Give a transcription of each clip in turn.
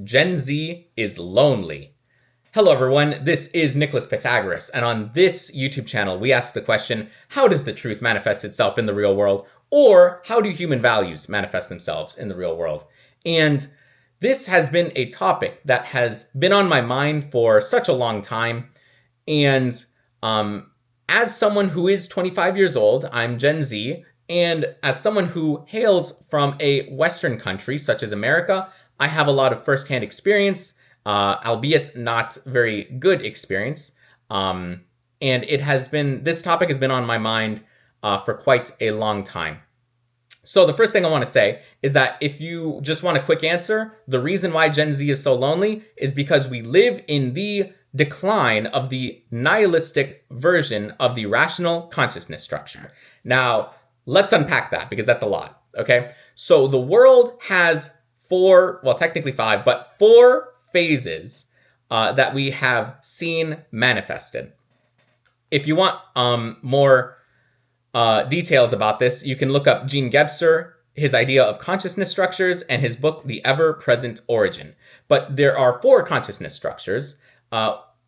Gen Z is lonely. Hello everyone, this is Nicholas Pythagoras, and on this YouTube channel we ask the question, how does the truth manifest itself in the real world? Or how do human values manifest themselves in the real world? And this has been a topic that has been on my mind for such a long time. And as someone who is 25 years old, I'm Gen Z, and as someone who hails from a Western country such as America, I have a lot of firsthand experience, albeit not very good experience. And this topic has been on my mind for quite a long time. So the first thing I want to say is that if you just want a quick answer, the reason why Gen Z is so lonely is because we live in the decline of the nihilistic version of the rational consciousness structure. Now, let's unpack that because that's a lot, okay? So the world has technically five, but four phases that we have seen manifested. If you want more details about this, you can look up Gene Gebser, his idea of consciousness structures, and his book, The Ever-Present Origin. But there are four consciousness structures.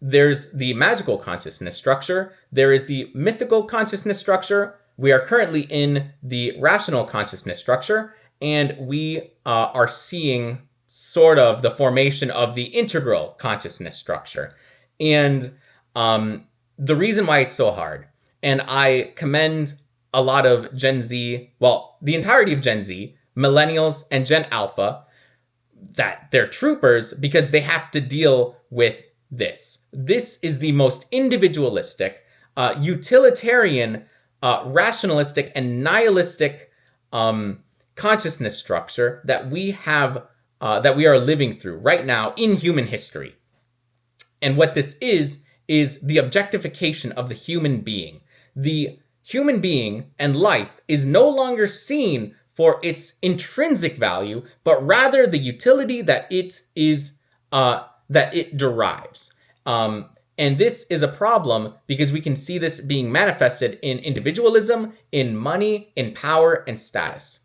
There's the magical consciousness structure. There is the mythical consciousness structure. We are currently in the rational consciousness structure, and we are seeing sort of the formation of the integral consciousness structure. And the reason why it's so hard, and I commend a lot of Gen Z, the entirety of Gen Z, millennials, and Gen Alpha, that they're troopers because they have to deal with this. This is the most individualistic, utilitarian, rationalistic, and nihilistic consciousness structure that we are living through right now in human history. And what this is the objectification of the human being. The human being and life is no longer seen for its intrinsic value, but rather the utility that it derives. And this is a problem because we can see this being manifested in individualism, in money, in power, and status.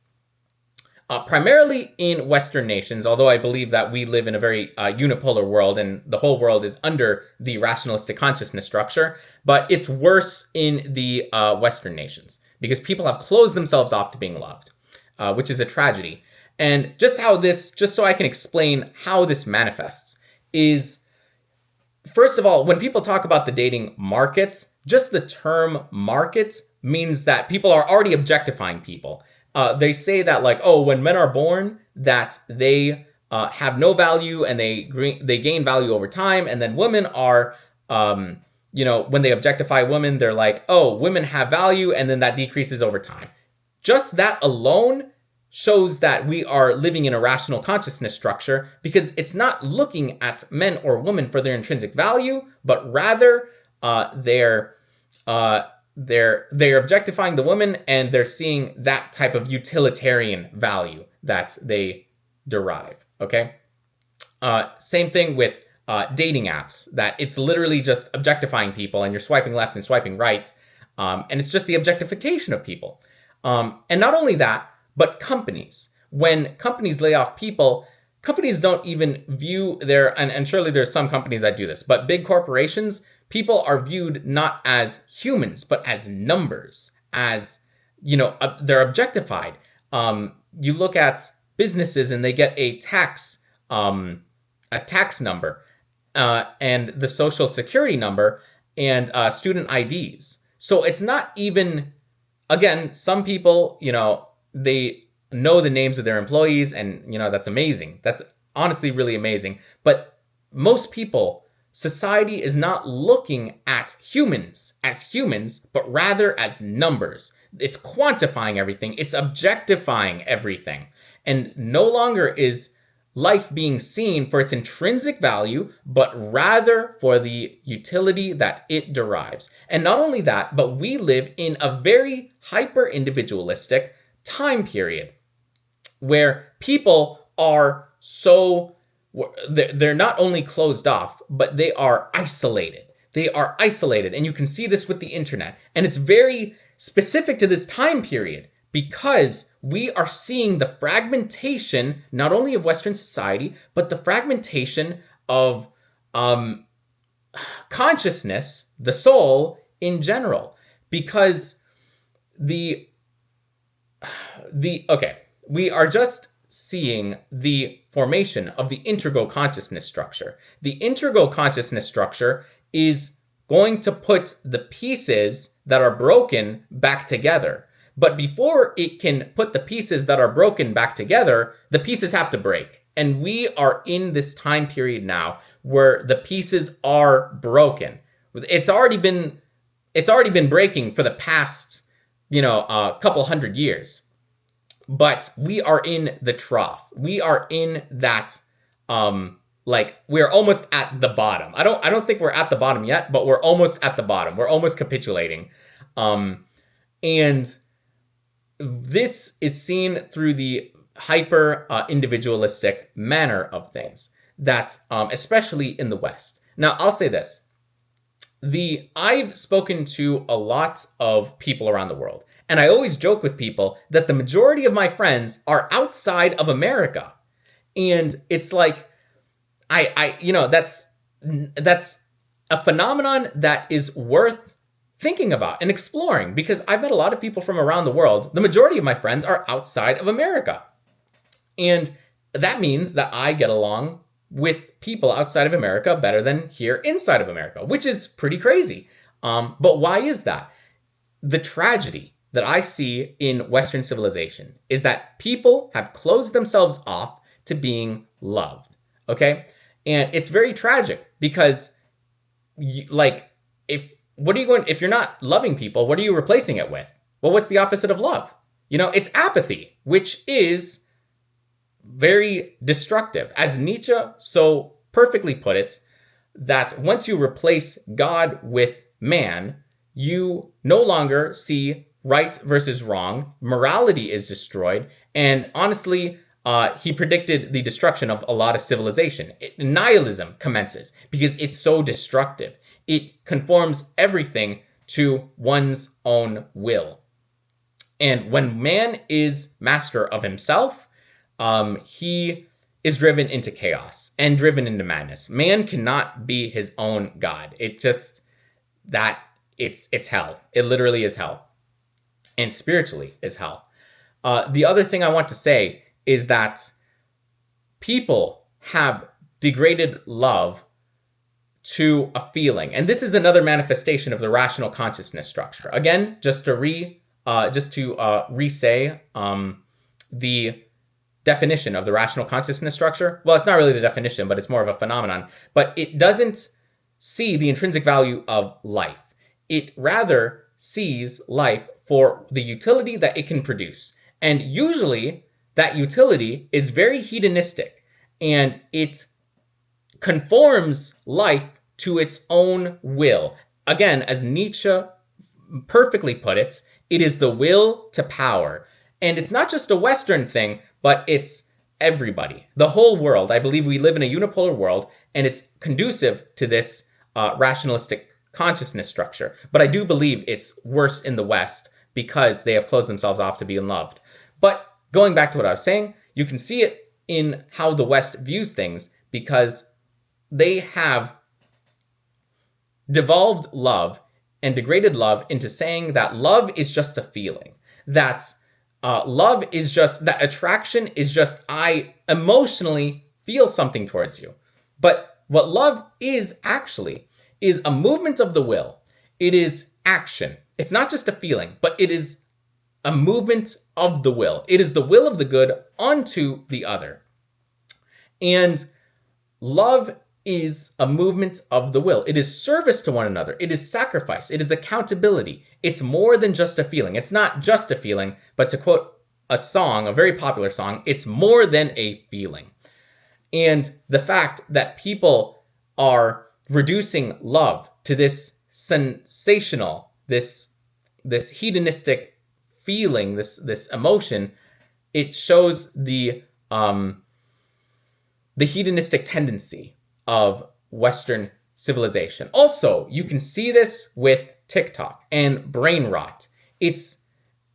Primarily in Western nations, although I believe that we live in a very unipolar world and the whole world is under the rationalistic consciousness structure, but it's worse in the Western nations because people have closed themselves off to being loved, which is a tragedy. And just so I can explain how this manifests is, first of all, when people talk about the dating market, just the term market means that people are already objectifying people. They say that when men are born, that they have no value and they gain value over time. And then women are, when they objectify women, they're like, oh, women have value. And then that decreases over time. Just that alone shows that we are living in a rational consciousness structure because it's not looking at men or women for their intrinsic value, but rather they're objectifying the woman and they're seeing that type of utilitarian value that they derive, okay? Same thing with dating apps, that it's literally just objectifying people and you're swiping left and swiping right, and it's just the objectification of people. And not only that, but companies. When companies lay off people, companies don't even view and surely there's some companies that do this, but big corporations, people are viewed not as humans, but as numbers, as, they're objectified. You look at businesses and they get a tax number, and the social security number and student IDs. So it's not even, again, some people, they know the names of their employees and, that's amazing. That's honestly really amazing. But most people, society is not looking at humans as humans, but rather as numbers. It's quantifying everything. It's objectifying everything. And no longer is life being seen for its intrinsic value, but rather for the utility that it derives. And not only that, but we live in a very hyper-individualistic time period where people are they're not only closed off, but they are isolated. And you can see this with the internet. And it's very specific to this time period. because we are seeing the fragmentation, not only of Western society, but the fragmentation of consciousness, the soul in general. Because we are just seeing the formation of the integral consciousness structure. The integral consciousness structure is going to put the pieces that are broken back together. But before it can put the pieces that are broken back together, the pieces have to break. And we are in this time period now where the pieces are broken. It's already been breaking for the past, couple hundred years. But we are in the trough. We are in that, we're almost at the bottom. I don't think we're at the bottom yet, but we're almost at the bottom. We're almost capitulating. And this is seen through the hyper individualistic manner of things, that especially in the West. Now, I'll say this. I've spoken to a lot of people around the world, and I always joke with people that the majority of my friends are outside of America. And it's like, that's a phenomenon that is worth thinking about and exploring, because I've met a lot of people from around the world. The majority of my friends are outside of America. And that means that I get along with people outside of America better than here inside of America, which is pretty crazy. But why is that? The tragedy that I see in Western civilization is that people have closed themselves off to being loved. Okay? And it's very tragic because if you're not loving people, what are you replacing it with? Well, what's the opposite of love? It's apathy, which is very destructive. As Nietzsche so perfectly put it, that once you replace God with man, you no longer see right versus wrong. Morality is destroyed. And honestly, he predicted the destruction of a lot of civilization. Nihilism commences because it's so destructive. It conforms everything to one's own will. And when man is master of himself, he is driven into chaos and driven into madness. Man cannot be his own God. It's hell. It literally is hell. And spiritually is hell. The other thing I want to say is that people have degraded love to a feeling. And this is another manifestation of the rational consciousness structure. Again, just to re-say the definition of the rational consciousness structure. Well, it's not really the definition, but it's more of a phenomenon. But it doesn't see the intrinsic value of life. It rather sees life for the utility that it can produce. And usually that utility is very hedonistic, and it conforms life to its own will. Again, as Nietzsche perfectly put it, it is the will to power. And it's not just a Western thing, but it's everybody, the whole world. I believe we live in a unipolar world, and it's conducive to this rationalistic consciousness structure. But I do believe it's worse in the West because they have closed themselves off to being loved. But going back to what I was saying, you can see it in how the West views things, because they have devolved love and degraded love into saying that love is just a feeling, that love is just, that attraction is just, I emotionally feel something towards you. But what love is actually is a movement of the will. It is action. It's not just a feeling, but it is a movement of the will. It is the will of the good onto the other. And love is a movement of the will. It is service to one another. It is sacrifice. It is accountability. It's more than just a feeling. It's not just a feeling, but to quote a song, a very popular song, it's more than a feeling. And the fact that people are reducing love to this sensational, this hedonistic feeling, this emotion, it shows the hedonistic tendency of Western civilization. Also, you can see this with TikTok and brain rot. It's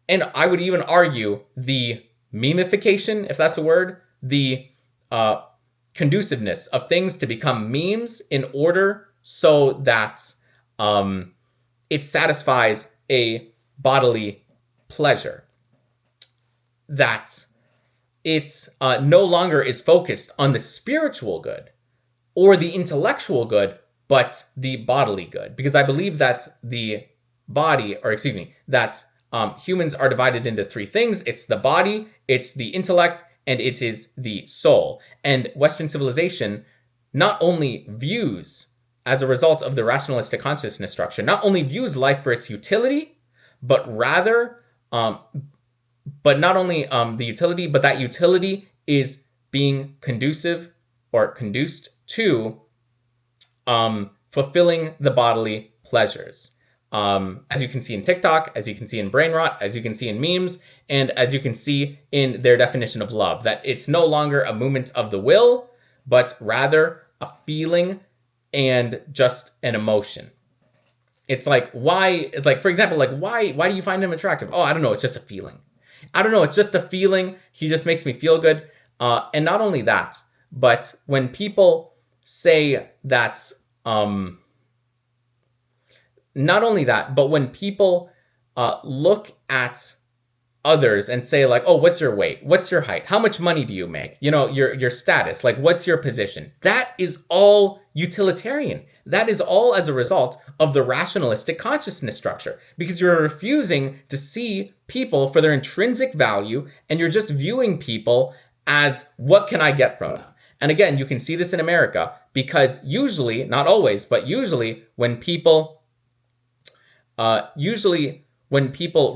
and I would even argue the memification, if that's a word, the conduciveness of things to become memes in order so that it satisfies a bodily pleasure. That it no longer is focused on the spiritual good or the intellectual good, but the bodily good. Because I believe that humans are divided into three things. It's the body, it's the intellect, and it is the soul. And Western civilization not only views, as a result of the rationalistic consciousness structure, not only views life for its utility, but rather, but not only the utility, but that utility is being conducive or conduced to fulfilling the bodily pleasures. As you can see in TikTok, as you can see in brain rot, as you can see in memes, and as you can see in their definition of love, that it's no longer a movement of the will, but rather a feeling and just an emotion. It's like, for example, why do you find him attractive? Oh, I don't know. It's just a feeling. I don't know. It's just a feeling. He just makes me feel good. And not only that, but when people say that, not only that, but when people look at others and say like, oh, what's your weight? What's your height? How much money do you make? You know, your status, like what's your position? That is all utilitarian. That is all as a result of the rationalistic consciousness structure, because you're refusing to see people for their intrinsic value, and you're just viewing people as, what can I get from them? And again, you can see this in America, because usually, not always, but usually when people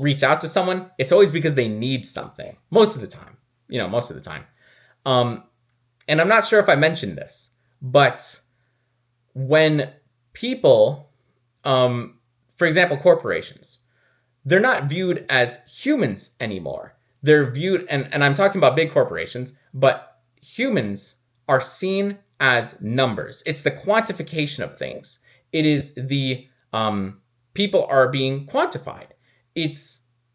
reach out to someone, it's always because they need something. Most of the time. And I'm not sure if I mentioned this, but when people, for example, corporations, they're not viewed as humans anymore. They're viewed, and I'm talking about big corporations, but humans are seen as numbers. It's the quantification of things. It is the, people are being quantified.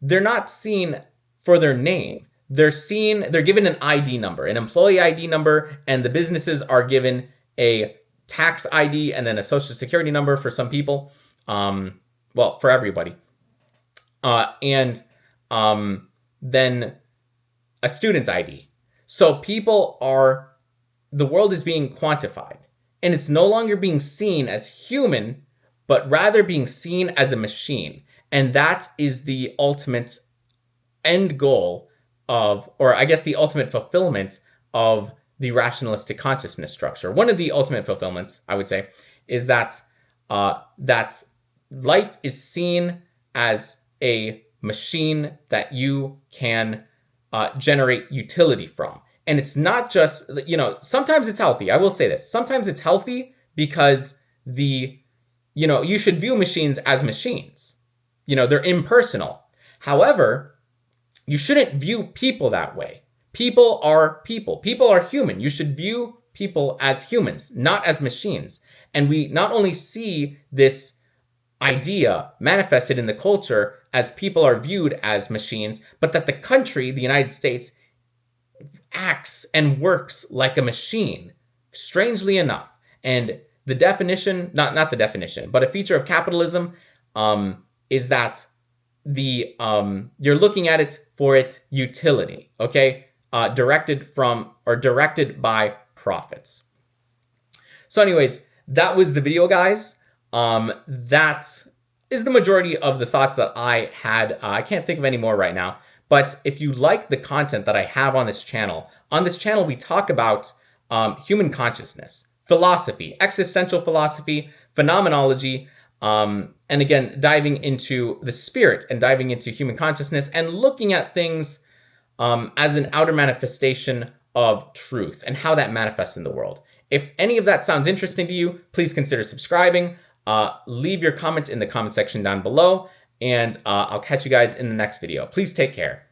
They're not seen for their name. They're given an ID number, an employee ID number, and the businesses are given a tax ID and then a social security number for some people. Well, for everybody. And then a student ID. So the world is being quantified, and it's no longer being seen as human, but rather being seen as a machine. And that is the ultimate end goal of, or I guess the ultimate fulfillment of the rationalistic consciousness structure. One of the ultimate fulfillments, I would say, is that that life is seen as a machine that you can generate utility from. And it's not just, sometimes it's healthy. I will say this. Sometimes it's healthy because you should view machines as machines. They're impersonal. However, you shouldn't view people that way. People are people. People are human. You should view people as humans, not as machines. And we not only see this idea manifested in the culture as people are viewed as machines, but that the country, the United States, acts and works like a machine, strangely enough. And the definition, not the definition, but a feature of capitalism is that you're looking at it for its utility, okay? Directed by profits. So anyways, that was the video, guys. That is the majority of the thoughts that I had. I can't think of any more right now. But if you like the content that I have on this channel we talk about human consciousness, philosophy, existential philosophy, phenomenology, and again, diving into the spirit and diving into human consciousness and looking at things as an outer manifestation of truth and how that manifests in the world. If any of that sounds interesting to you, please consider subscribing. Leave your comment in the comment section down below, and I'll catch you guys in the next video. Please take care.